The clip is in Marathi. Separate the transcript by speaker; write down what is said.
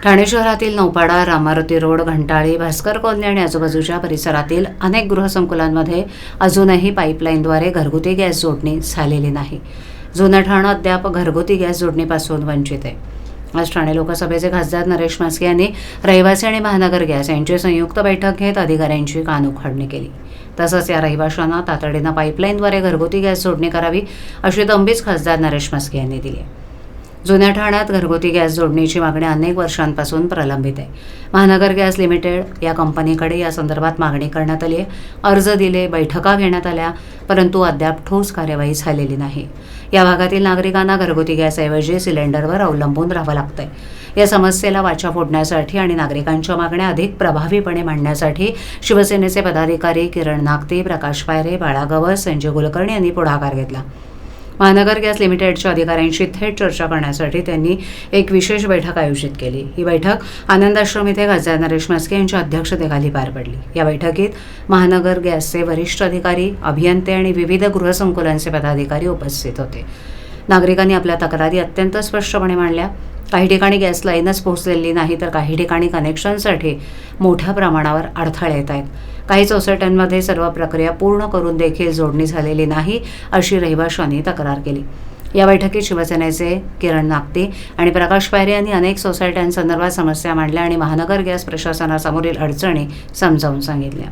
Speaker 1: ठाणे शहरातील नौपाडा, रामारुती रोड, घंटाळी, भास्कर कॉलनी आणि आजूबाजूच्या परिसरातील अनेक गृहसंकुलांमध्ये अजूनही पाईपलाईनद्वारे घरगुती गॅस जोडणी झालेली नाही. जुनं ठाणं अद्याप घरगुती गॅस जोडणीपासून वंचित आहे. आज ठाणे लोकसभेचे खासदार नरेश म्हस्के यांनी रहिवासी आणि महानगर गॅस यांची संयुक्त बैठक घेत अधिकाऱ्यांची कानउघाडणी केली. तसंच या रहिवाशांना तातडीनं पाईपलाईनद्वारे घरगुती गॅस जोडणी करावी अशी तंबीच खासदार नरेश म्हस्के यांनी दिली आहे. जुन्या ठाण्यात घरगुती गॅस जोडणीची मागणी अनेक वर्षांपासून प्रलंबित आहे. महानगर गॅस लिमिटेड या कंपनीकडे या संदर्भात मागणी करण्यात आली आहे. अर्ज दिले, बैठका घेण्यात आल्या, परंतु अद्याप ठोस कार्यवाही झालेली नाही. या भागातील नागरिकांना घरगुती गॅसऐवजी सिलेंडरवर अवलंबून राहावं लागतंय. या समस्येला वाचा फोडण्यासाठी आणि नागरिकांच्या मागण्या अधिक प्रभावीपणे मांडण्यासाठी शिवसेनेचे पदाधिकारी किरण नागते, प्रकाश पायरे, बाळा गवस, संजय कुलकर्णी यांनी पुढाकार घेतला. महानगर गॅस लिमिटेडच्या अधिकाऱ्यांशी थेट चर्चा करण्यासाठी त्यांनी एक विशेष बैठक आयोजित केली. ही बैठक आनंद आश्रम इथे खासदार नरेश म्हस्के यांच्या अध्यक्षतेखाली पार पडली. या बैठकीत महानगर गॅसचे वरिष्ठ अधिकारी, अभियंते आणि विविध गृहसंकुलांचे पदाधिकारी उपस्थित होते. नागरिकांनी आपल्या तक्रारी अत्यंत स्पष्टपणे मांडल्या. काही ठिकाणी गॅस लाईनच पोहोचलेली नाही, तर काही ठिकाणी कनेक्शनसाठी मोठ्या प्रमाणावर अडथळे येत आहेत. काही सोसायट्यांमध्ये सर्व प्रक्रिया पूर्ण करून देखील जोडणी झालेली नाही, अशी रहिवाशांनी तक्रार केली. या बैठकीत शिवसेनेचे किरण नागते आणि प्रकाश पायरे यांनी अनेक सोसायट्यांसंदर्भात समस्या मांडल्या आणि महानगर गॅस प्रशासनासमोरील अडचणी समजावून सांगितल्या.